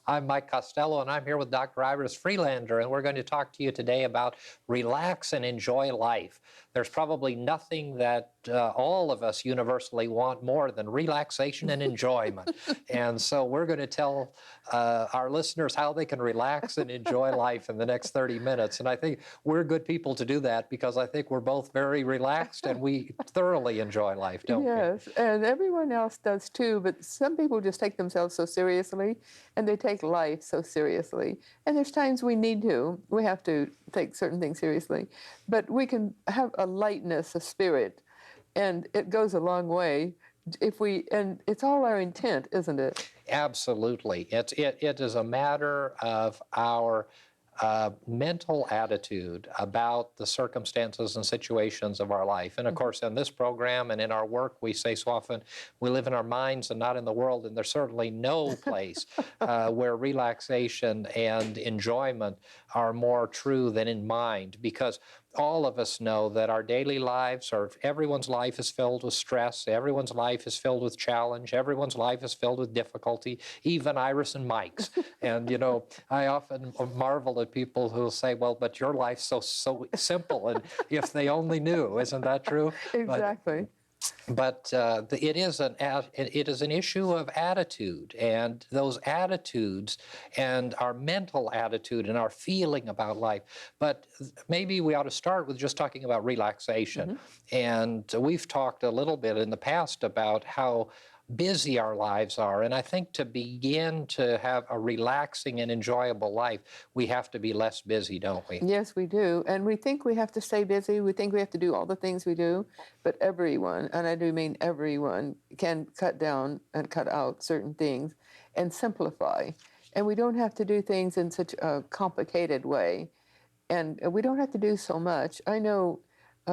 I'm Mike Costello, and I'm here with Dr. Iris Freelander, and we're going to talk to you today about relax and enjoy life. There's probably nothing that all of us universally want more than relaxation and enjoyment. And so we're going to tell our listeners how they can relax and enjoy life in the next 30 minutes. And I think we're good people to do that because I think we're both very relaxed and we thoroughly enjoy life, don't we? Yes, and everyone else does too, but some people just take themselves so seriously and they take life so seriously. And there's times we have to take certain things seriously, but we can have a lightness, a spirit, and it goes a long way and it's all our intent, isn't it? Absolutely. It is a matter of our mental attitude about the circumstances and situations of our life. And of course, in this program and in our work, we say so often, we live in our minds and not in the world. And there's certainly no place where relaxation and enjoyment are more true than in mind, because all of us know that our daily lives, or everyone's life is filled with stress, everyone's life is filled with challenge, everyone's life is filled with difficulty, even Iris and Mike's. And, you know, I often marvel at people who say, well, but your life's so simple, and if they only knew. Isn't that true? Exactly. But it is an issue of attitude, and those attitudes and our mental attitude and our feeling about life. But maybe we ought to start with just talking about relaxation. And we've talked a little bit in the past about how busy our lives are. And I think to begin to have a relaxing and enjoyable life, we have to be less busy, don't we? Yes, we do. And we think we have to stay busy. We think we have to do all the things we do. But everyone, and I do mean everyone, can cut down and cut out certain things and simplify. And we don't have to do things in such a complicated way. And we don't have to do so much. I know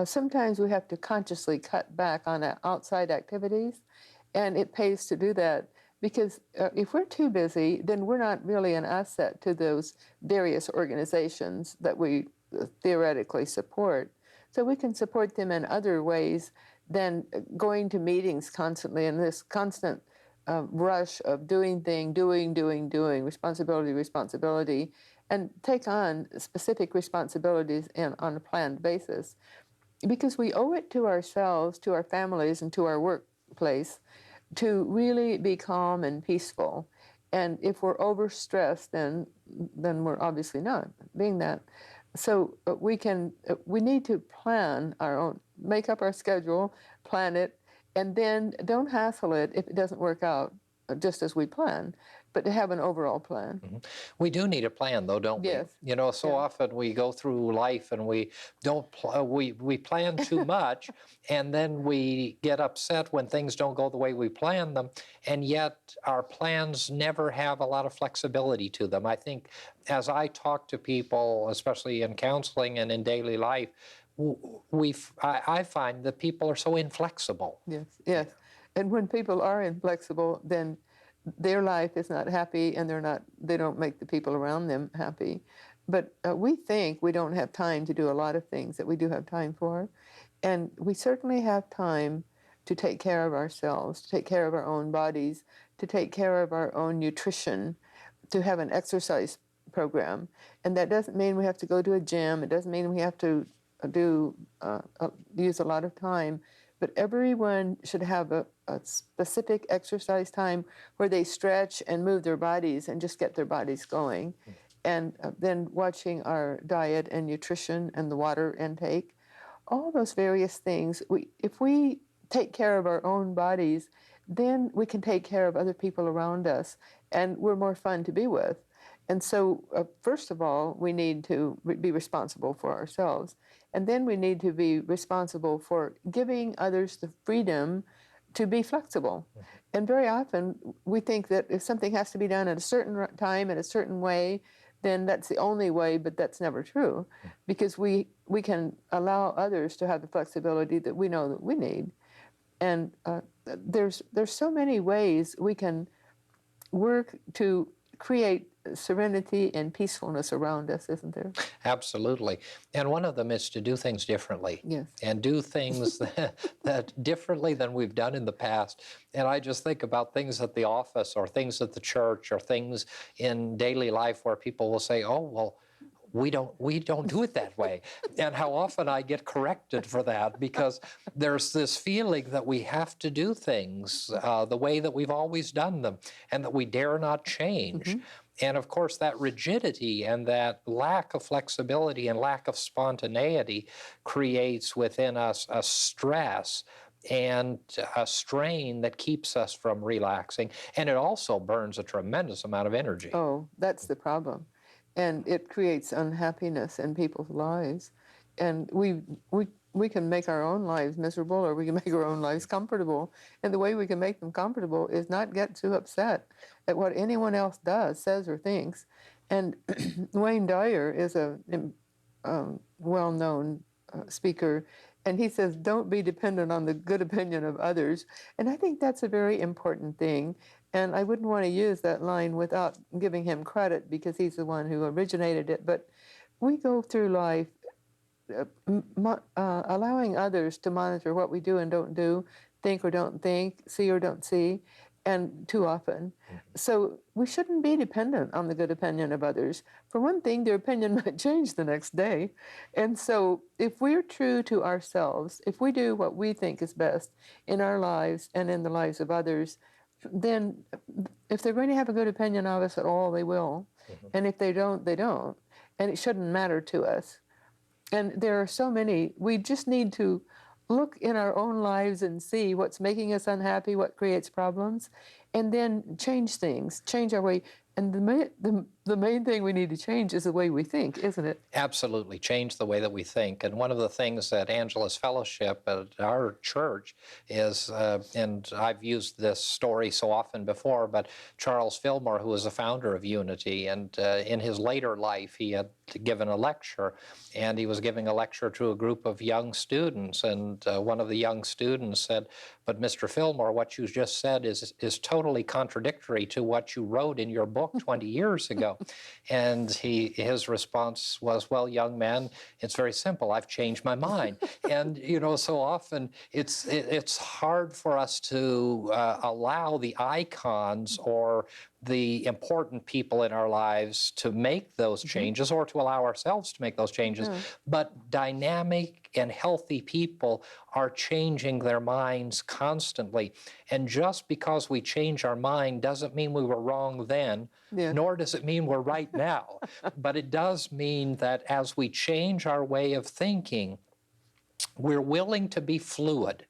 sometimes we have to consciously cut back on outside activities. And it pays to do that because if we're too busy, then we're not really an asset to those various organizations that we theoretically support. So we can support them in other ways than going to meetings constantly in this constant rush of doing, responsibility, and take on specific responsibilities on a planned basis. Because we owe it to ourselves, to our families, and to our workplace to really be calm and peaceful. And if we're overstressed, then we're obviously not being that. So we need to plan our own, make up our schedule, plan it, and then don't hassle it if it doesn't work out just as we plan, but to have an overall plan. We do need a plan, though, don't we? Yes. You know, so often we go through life and we don't we plan too much, and then we get upset when things don't go the way we plan them, and yet our plans never have a lot of flexibility to them. I think as I talk to people, especially in counseling and in daily life, I find that people are so inflexible. Yes. And when people are inflexible, then their life is not happy, and they don't make the people around them happy. But we think we don't have time to do a lot of things that we do have time for. And we certainly have time to take care of ourselves, to take care of our own bodies, to take care of our own nutrition, to have an exercise program. And that doesn't mean we have to go to a gym. It doesn't mean we have to use a lot of time. But everyone should have a specific exercise time where they stretch and move their bodies and just get their bodies going. And then watching our diet and nutrition and the water intake, all those various things. If we take care of our own bodies, then we can take care of other people around us, and we're more fun to be with. And so, first of all, we need to be responsible for ourselves. And then we need to be responsible for giving others the freedom to be flexible. And very often, we think that if something has to be done at a certain time, in a certain way, then that's the only way, but that's never true. Because we can allow others to have the flexibility that we know that we need. And there's so many ways we can work to create serenity and peacefulness around us, isn't there? Absolutely. And one of them is to do things differently. Yes. And do things that differently than we've done in the past. And I just think about things at the office or things at the church or things in daily life where people will say, oh, well, we don't do it that way. And how often I get corrected for that, because there's this feeling that we have to do things the way that we've always done them and that we dare not change. And of course, that rigidity and that lack of flexibility and lack of spontaneity creates within us a stress and a strain that keeps us from relaxing. And it also burns a tremendous amount of energy. Oh, that's the problem. And it creates unhappiness in people's lives. And we can make our own lives miserable, or we can make our own lives comfortable. And the way we can make them comfortable is not get too upset at what anyone else does, says, or thinks. And Wayne Dyer is a well-known speaker, and he says, don't be dependent on the good opinion of others. And I think that's a very important thing. And I wouldn't want to use that line without giving him credit, because he's the one who originated it. But we go through life allowing others to monitor what we do and don't do, think or don't think, see or don't see, and too often. So we shouldn't be dependent on the good opinion of others. For one thing, their opinion might change the next day. And so if we're true to ourselves, if we do what we think is best in our lives and in the lives of others, then if they're going to have a good opinion of us at all, they will. And if they don't, they don't. And it shouldn't matter to us. And there are so many, we just need to look in our own lives and see what's making us unhappy, what creates problems, and then change things, change our way. And the main thing we need to change is the way we think, isn't it? Absolutely, change the way that we think. And one of the things at Angelus Fellowship at our church is, and I've used this story so often before, but Charles Fillmore, who was the founder of Unity, and in his later life, he had given a lecture, and he was giving a lecture to a group of young students, and one of the young students said, but Mr. Fillmore, what you just said is totally contradictory to what you wrote in your book 20 years ago. And his response was, well, young man, it's very simple. I've changed my mind. And, you know, so often it's hard for us to allow the icons or the important people in our lives to make those changes, or to allow ourselves to make those changes. But dynamic and healthy people are changing their minds constantly. And just because we change our mind doesn't mean we were wrong then, nor does it mean we're right now. But it does mean that as we change our way of thinking, we're willing to be fluid.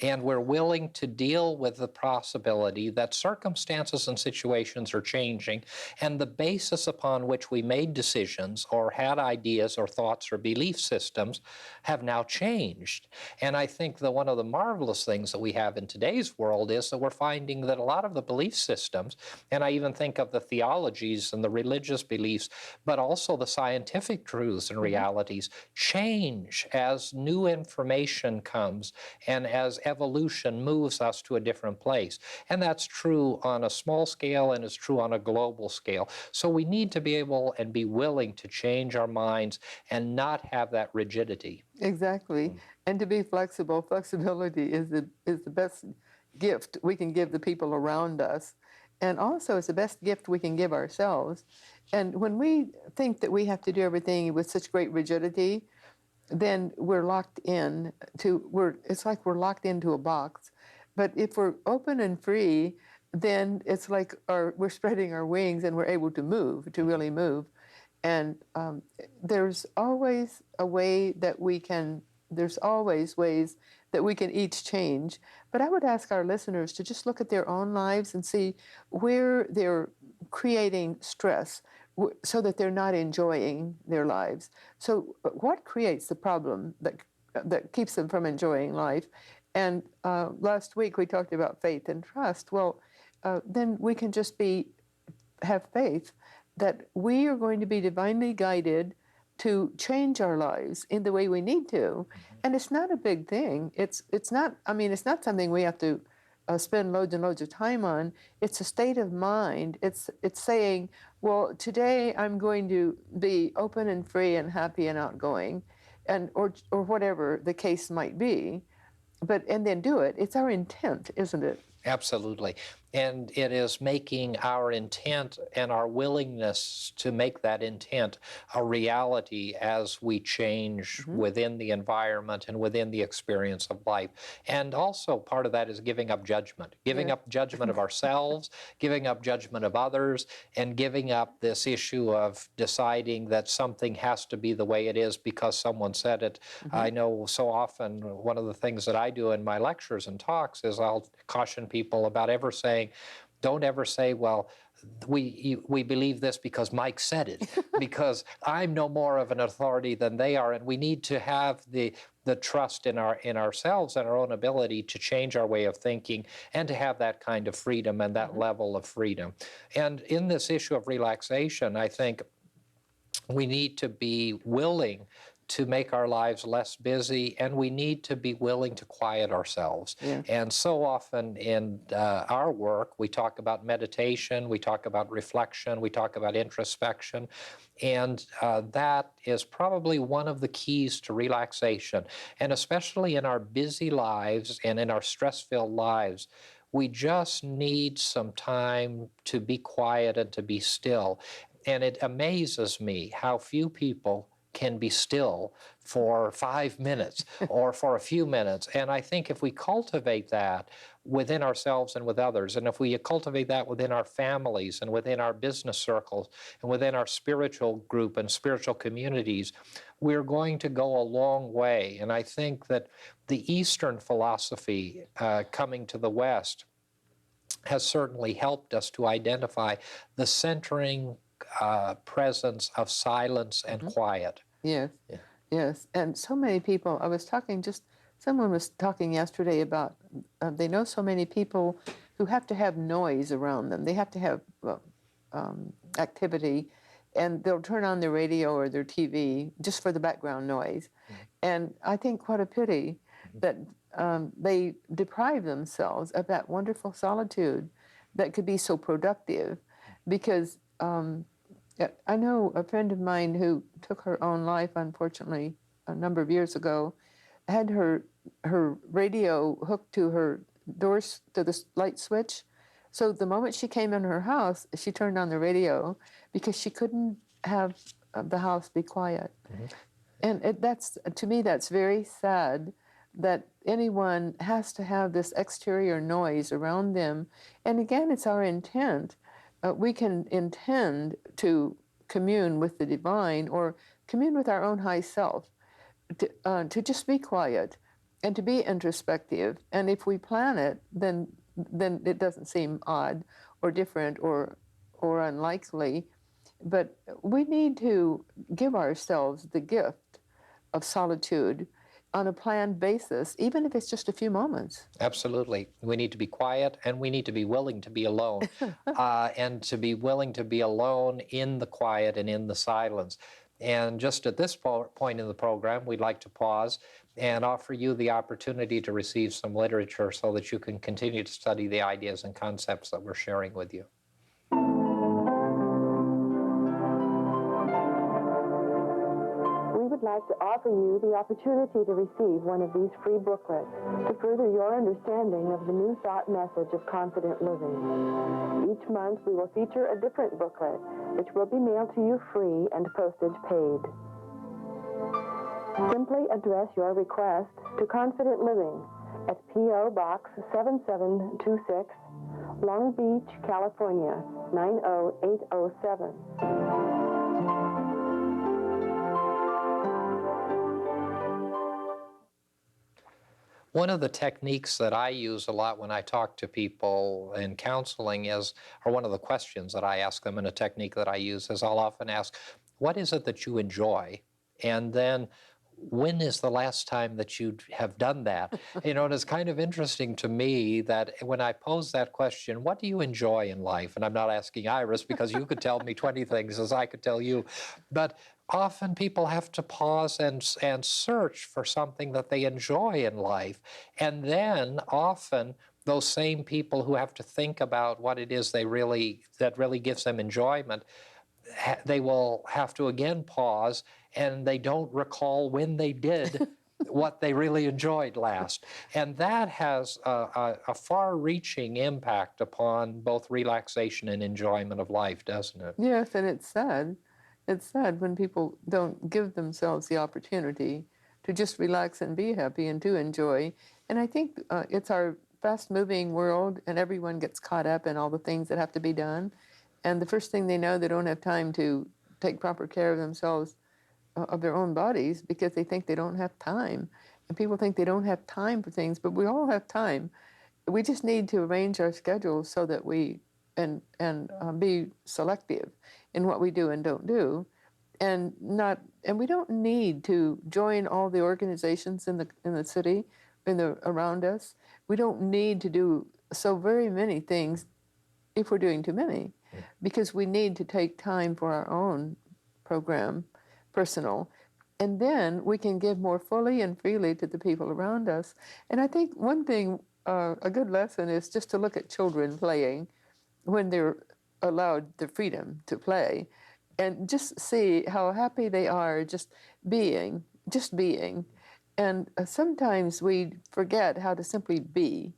And we're willing to deal with the possibility that circumstances and situations are changing, and the basis upon which we made decisions or had ideas or thoughts or belief systems have now changed. And I think that one of the marvelous things that we have in today's world is that we're finding that a lot of the belief systems, and I even think of the theologies and the religious beliefs, but also the scientific truths and realities, change as new information comes and as evolution moves us to a different place. And that's true on a small scale, and it's true on a global scale. So we need to be able and be willing to change our minds and not have that rigidity. Exactly. And to be flexible. Flexibility is the best gift we can give the people around us. And also it's the best gift we can give ourselves. And when we think that we have to do everything with such great rigidity, then we're locked in to, it's like we're locked into a box. But if we're open and free, then it's like we're spreading our wings and we're able to move, to really move. And there's always ways that we can each change. But I would ask our listeners to just look at their own lives and see where they're creating stress so that they're not enjoying their lives. So what creates the problem that keeps them from enjoying life? And last week we talked about faith and trust. Well, then we can just have faith that we are going to be divinely guided to change our lives in the way we need to. And it's not a big thing. It's not something we have to spend loads and loads of time on. It's a state of mind. It's saying, well, today I'm going to be open and free and happy and outgoing, and or whatever the case might be. And then do it. It's our intent, isn't it? Absolutely. And it is making our intent and our willingness to make that intent a reality as we change within the environment and within the experience of life. And also part of that is giving up judgment, giving up judgment of ourselves, giving up judgment of others, and giving up this issue of deciding that something has to be the way it is because someone said it. I know so often one of the things that I do in my lectures and talks is I'll caution people about ever saying, don't ever say, well, we believe this because Mike said it, because I'm no more of an authority than they are, and we need to have the trust in ourselves and our own ability to change our way of thinking and to have that kind of freedom and that level of freedom. And in this issue of relaxation, I think we need to be willing to make our lives less busy, and we need to be willing to quiet ourselves. And so often in our work, we talk about meditation, we talk about reflection, we talk about introspection, and that is probably one of the keys to relaxation. And especially in our busy lives and in our stress-filled lives, we just need some time to be quiet and to be still. And it amazes me how few people can be still for 5 minutes or for a few minutes. And I think if we cultivate that within ourselves and with others, and if we cultivate that within our families and within our business circles and within our spiritual group and spiritual communities, we're going to go a long way. And I think that the Eastern philosophy coming to the West has certainly helped us to identify the centering presence of silence and quiet. Yes, yes. And so many people, someone was talking yesterday about, they know so many people who have to have noise around them. They have to have activity, and they'll turn on their radio or their TV just for the background noise. And I think what a pity that they deprive themselves of that wonderful solitude that could be so productive, because I know a friend of mine who took her own life, unfortunately, a number of years ago, had her radio hooked to her doors, to the light switch. So the moment she came in her house, she turned on the radio because she couldn't have the house be quiet. And that's, to me, that's very sad, that anyone has to have this exterior noise around them. And again, it's our intent. We can intend to commune with the divine or commune with our own high self, to just be quiet and to be introspective. And if we plan it, then it doesn't seem odd or different or unlikely. But we need to give ourselves the gift of solitude on a planned basis, even if it's just a few moments. Absolutely. We need to be quiet, and we need to be willing to be alone, and to be willing to be alone in the quiet and in the silence. And just at this point in the program, we'd like to pause and offer you the opportunity to receive some literature so that you can continue to study the ideas and concepts that we're sharing with you. Like to offer you the opportunity to receive one of these free booklets to further your understanding of the New Thought message of confident living. Each month we will feature a different booklet, which will be mailed to you free and postage paid. Simply address your request to Confident Living at P.O. Box 7726, Long Beach, California, 90807. One of the techniques that I use a lot when I talk to people in counseling is, or one of the questions that I ask them, and a technique that I use is, I'll often ask, what is it that you enjoy? And then, when is the last time that you have done that? And it's kind of interesting to me that when I pose that question, what do you enjoy in life? And I'm not asking Iris, because you could tell me 20 things as I could tell you. But often people have to pause and search for something that they enjoy in life. And then often those same people who have to think about what it is that really gives them enjoyment, they will have to again pause, and they don't recall when they did what they really enjoyed last. And that has a far-reaching impact upon both relaxation and enjoyment of life, doesn't it? Yes, and it's sad. It's sad when people don't give themselves the opportunity to just relax and be happy and to enjoy. And I think it's our fast-moving world, and everyone gets caught up in all the things that have to be done. And the first thing they know, they don't have time to take proper care of themselves, of their own bodies, because they think they don't have time. And people think they don't have time for things, but we all have time. We just need to arrange our schedules so that we and be selective in what we do and don't do, and we don't need to join all the organizations in the city, around us. We don't need to do so very many things if we're doing too many, because we need to take time for our own program, personal, and then we can give more fully and freely to the people around us. And I think one thing, a good lesson, is just to look at children playing when they're allowed the freedom to play, and just see how happy they are just being. And sometimes we forget how to simply be,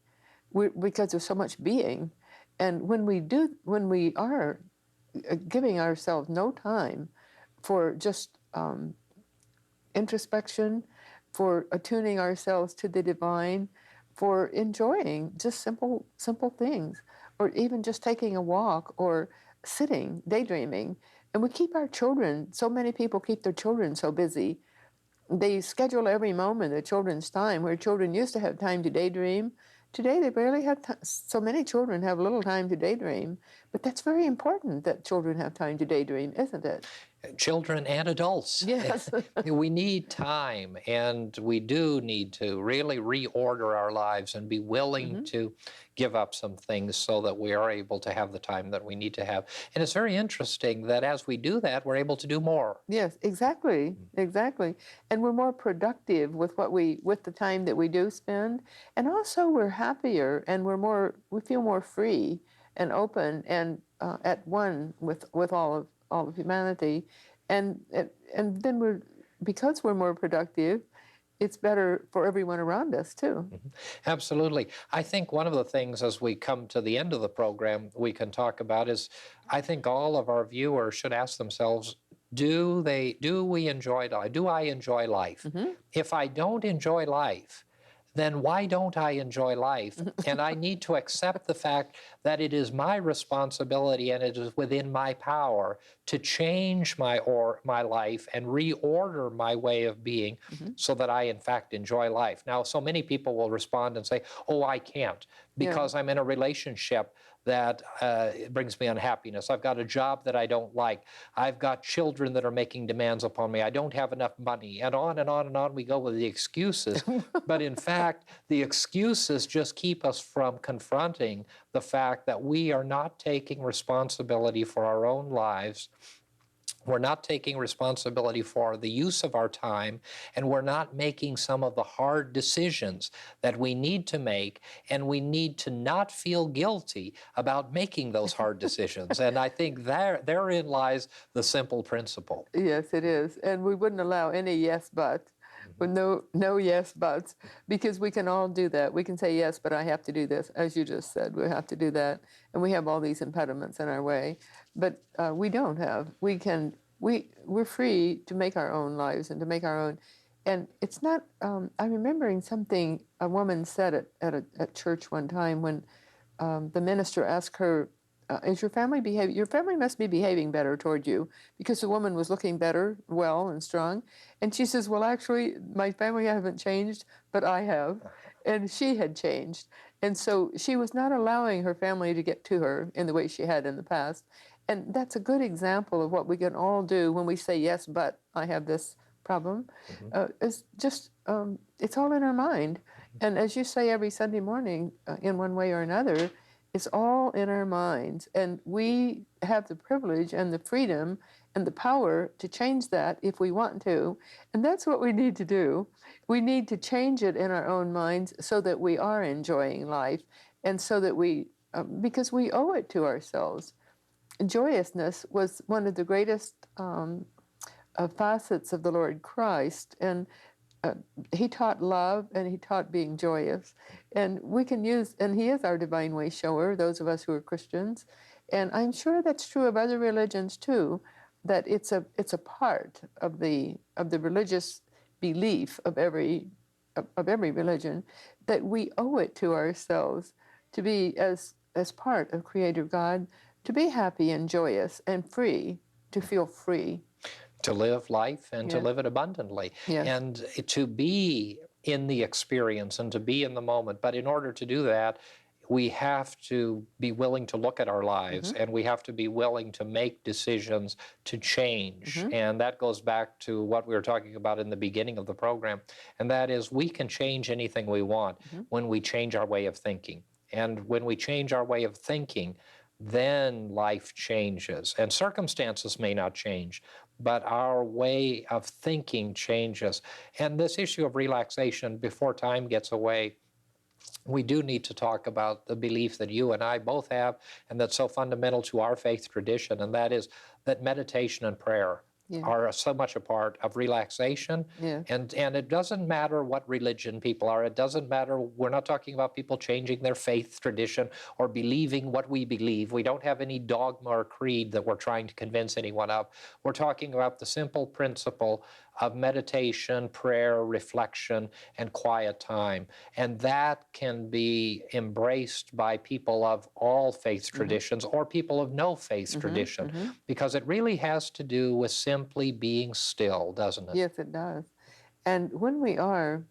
because there's so much being. And when we are giving ourselves no time for just introspection, for attuning ourselves to the divine, for enjoying just simple things, or even just taking a walk or sitting, daydreaming. And we keep our children, so many people keep their children so busy. They schedule every moment of children's time, where children used to have time to daydream. Today, they barely have time. So many children have little time to daydream. But that's very important, that children have time to daydream, isn't it? Children and adults. Yes. We need time, and we do need to really reorder our lives and be willing to give up some things so that we are able to have the time that we need to have. And it's very interesting that as we do that, we're able to do more. Yes, exactly. And we're more productive with the time that we do spend. And also we're happier, and we feel more free and open and at one with all of humanity. And then because we're more productive, it's better for everyone around us too. Absolutely. I think one of the things, as we come to the end of the program, we can talk about is, I think all of our viewers should ask themselves, do we enjoy life? Do I enjoy life? If I don't enjoy life, then why don't I enjoy life? And I need to accept the fact that it is my responsibility and it is within my power to change my life and reorder my way of being so that I, in fact, enjoy life. Now, so many people will respond and say, oh, I can't, because I'm in a relationship that brings me unhappiness. I've got a job that I don't like. I've got children that are making demands upon me. I don't have enough money, and on and on and on we go with the excuses. But in fact, the excuses just keep us from confronting the fact that we are not taking responsibility for our own lives. We're not taking responsibility for the use of our time, and we're not making some of the hard decisions that we need to make, and we need to not feel guilty about making those hard decisions. And I think therein lies the simple principle. Yes, it is. And we wouldn't allow any yes but, with no yes buts, because we can all do that. We can say, yes, but I have to do this, as you just said. We have to do that, and we have all these impediments in our way. But we don't have. We're free to make our own lives and to make our own. And it's not. I'm remembering something a woman said at church one time, when the minister asked her, "Is your family behaving? Your family must be behaving better toward you," because the woman was looking better, well, and strong. And she says, "Well, actually, my family haven't changed, but I have," and she had changed. And so she was not allowing her family to get to her in the way she had in the past. And that's a good example of what we can all do when we say, yes, but I have this problem. It's just, it's all in our mind. And as you say every Sunday morning, in one way or another, it's all in our minds. And we have the privilege and the freedom and the power to change that if we want to. And that's what we need to do. We need to change it in our own minds so that we are enjoying life And so that because we owe it to ourselves. Joyousness was one of the greatest facets of the Lord Christ, and he taught love and he taught being joyous. And he is our divine way shower, those of us who are Christians. And I'm sure that's true of other religions too, that it's a part of the religious belief of every religion, that we owe it to ourselves to be as part of Creator God, to be happy and joyous and free, to feel free. To live life and to Yes. live it abundantly. Yes. And to be in the experience and to be in the moment. But in order to do that, we have to be willing to look at our lives, and we have to be willing to make decisions to change. And that goes back to what we were talking about in the beginning of the program, and that is we can change anything we want when we change our way of thinking. And when we change our way of thinking, then life changes. And circumstances may not change, but our way of thinking changes. And this issue of relaxation, before time gets away, we do need to talk about the belief that you and I both have, and that's so fundamental to our faith tradition, and that is that meditation and prayer are so much a part of relaxation. And it doesn't matter what religion people are. It doesn't matter. We're not talking about people changing their faith tradition or believing what we believe. We don't have any dogma or creed that we're trying to convince anyone of. We're talking about the simple principle of meditation, prayer, reflection, and quiet time. And that can be embraced by people of all faith traditions or people of no faith tradition, because it really has to do with simply being still, doesn't it? Yes, it does. And when we are,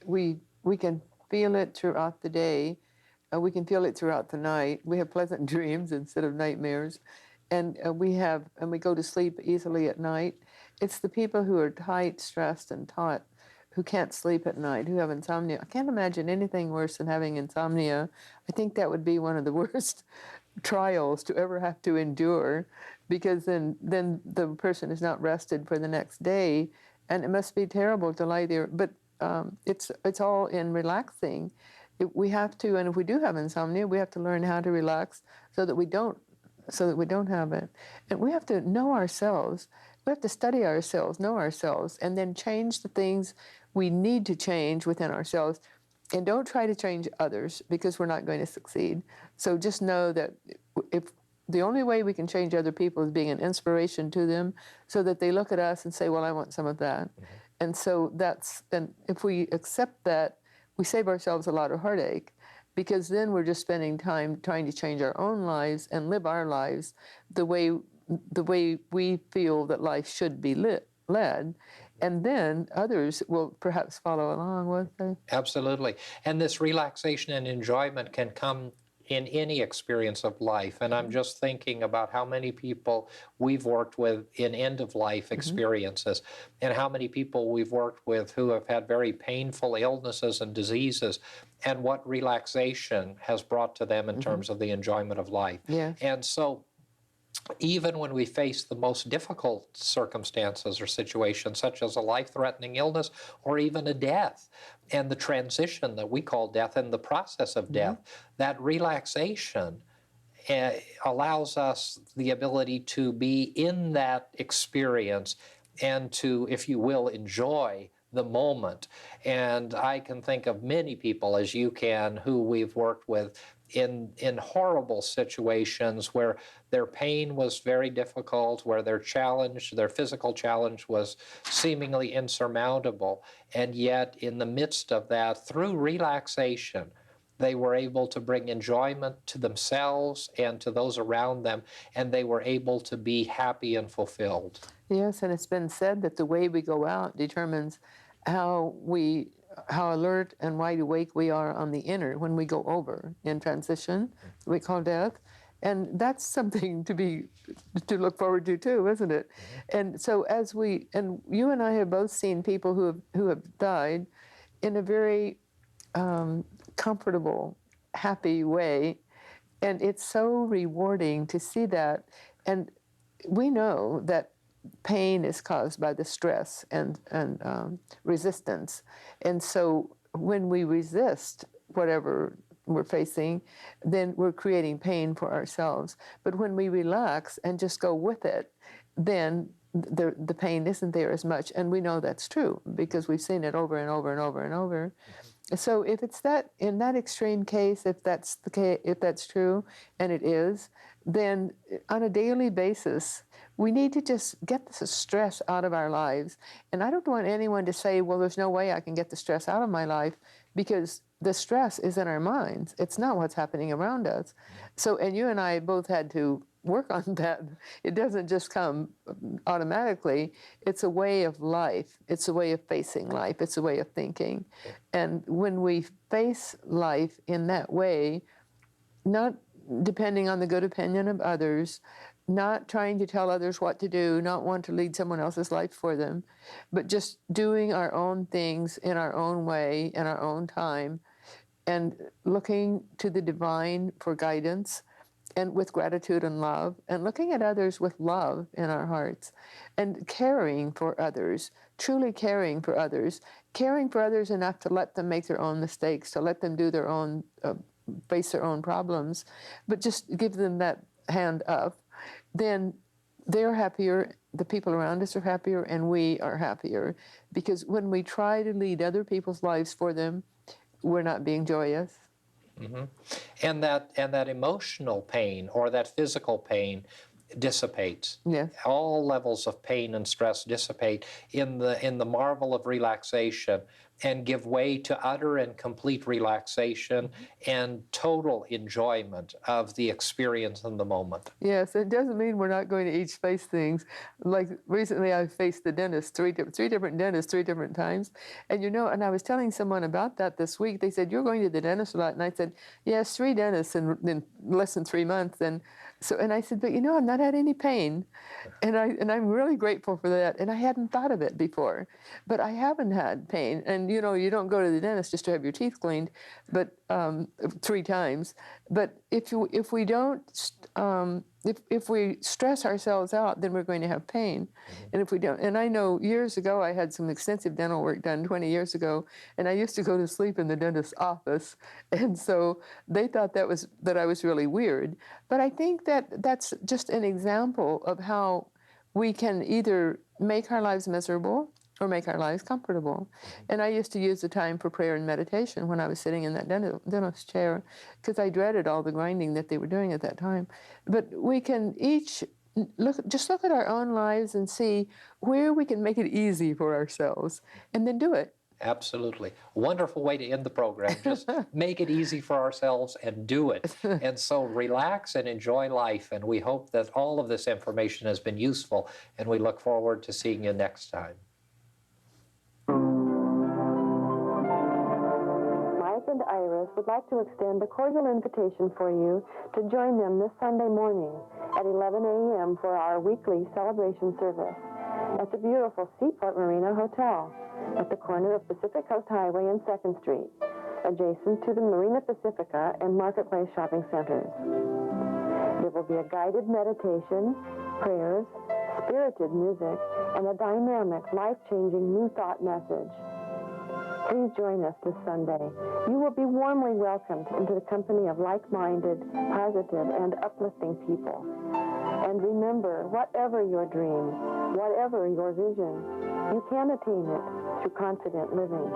we can feel it throughout the day. We can feel it throughout the night. We have pleasant dreams instead of nightmares. And we go to sleep easily at night. It's the people who are tight, stressed, and taut, who can't sleep at night, who have insomnia. I can't imagine anything worse than having insomnia. I think that would be one of the worst trials to ever have to endure, because then the person is not rested for the next day, and it must be terrible to lie there. But it's all in relaxing. We have to, and if we do have insomnia, we have to learn how to relax so that we don't have it. And we have to know ourselves. We have to study ourselves, know ourselves, and then change the things we need to change within ourselves. And don't try to change others, because we're not going to succeed. So just know that if the only way we can change other people is being an inspiration to them, so that they look at us and say, well, I want some of that. And so and if we accept that, we save ourselves a lot of heartache, because then we're just spending time trying to change our own lives and live our lives the way we feel that life should be led. And then others will perhaps follow along, won't they? Absolutely. And this relaxation and enjoyment can come in any experience of life. And I'm just thinking about how many people we've worked with in end-of-life experiences, and how many people we've worked with who have had very painful illnesses and diseases, and what relaxation has brought to them in terms of the enjoyment of life. Yes. And so even when we face the most difficult circumstances or situations, such as a life-threatening illness or even a death, and the transition that we call death and the process of death, that relaxation allows us the ability to be in that experience and to, if you will, enjoy the moment. And I can think of many people, as you can, who we've worked with in horrible situations where their pain was very difficult, where their physical challenge was seemingly insurmountable. And yet in the midst of that, through relaxation, they were able to bring enjoyment to themselves and to those around them, and they were able to be happy and fulfilled. Yes, and it's been said that the way we go out determines how alert and wide awake we are on the inner when we go over in transition, we call death. And that's something to look forward to too, isn't it? And so and you and I have both seen people who have died in a very comfortable, happy way. And it's so rewarding to see that. And we know that pain is caused by the stress and resistance. And so when we resist whatever we're facing, then we're creating pain for ourselves. But when we relax and just go with it, then the pain isn't there as much. And we know that's true because we've seen it over and over and over and over. So if it's that, in that extreme case, if that's the case, if that's true, and it is, then on a daily basis, we need to just get the stress out of our lives. And I don't want anyone to say, well, there's no way I can get the stress out of my life, because the stress is in our minds. It's not what's happening around us. So, and you and I both had to work on that. It doesn't just come automatically. It's a way of life. It's a way of facing life. It's a way of thinking. And when we face life in that way, not depending on the good opinion of others, not trying to tell others what to do, not want to lead someone else's life for them, but just doing our own things in our own way, in our own time, and looking to the divine for guidance, and with gratitude and love, and looking at others with love in our hearts, and caring for others, truly caring for others enough to let them make their own mistakes, to let them do their own, face their own problems, but just give them that hand up, then they're happier, the people around us are happier, and we are happier. Because when we try to lead other people's lives for them, we're not being joyous. Mm-hmm. And that emotional pain or that physical pain dissipates. Yes. All levels of pain and stress dissipate in the marvel of relaxation, and give way to utter and complete relaxation and total enjoyment of the experience in the moment. Yes, it doesn't mean we're not going to each face things. Like recently I faced the dentist, three different dentists, 3 different times. And and I was telling someone about that this week. They said, you're going to the dentist a lot. And I said, yes, 3 dentists in less than 3 months. And I said, but I've not had any pain. And I'm really grateful for that. And I hadn't thought of it before. But I haven't had pain. And you don't go to the dentist just to have your teeth cleaned, but 3 times. But if we don't, if we stress ourselves out, then we're going to have pain. And if we don't, and I know years ago I had some extensive dental work done 20 years ago, and I used to go to sleep in the dentist's office, and so they thought that I was really weird. But I think that that's just an example of how we can either make our lives miserable or make our lives comfortable. And I used to use the time for prayer and meditation when I was sitting in that dentist chair, because I dreaded all the grinding that they were doing at that time. But we can each look at our own lives and see where we can make it easy for ourselves, and then do it. Absolutely. Wonderful way to end the program. Just make it easy for ourselves and do it. And so relax and enjoy life. And we hope that all of this information has been useful, and we look forward to seeing you next time. Mike and Iris would like to extend a cordial invitation for you to join them this Sunday morning at 11 a.m. for our weekly celebration service at the beautiful Seaport Marina Hotel at the corner of Pacific Coast Highway and 2nd Street, adjacent to the Marina Pacifica and Marketplace shopping centers. There will be a guided meditation, prayers, spirited music, and a dynamic, life-changing New Thought message. Please join us this Sunday. You will be warmly welcomed into the company of like-minded, positive, and uplifting people. And remember, whatever your dream, whatever your vision, you can attain it through confident living.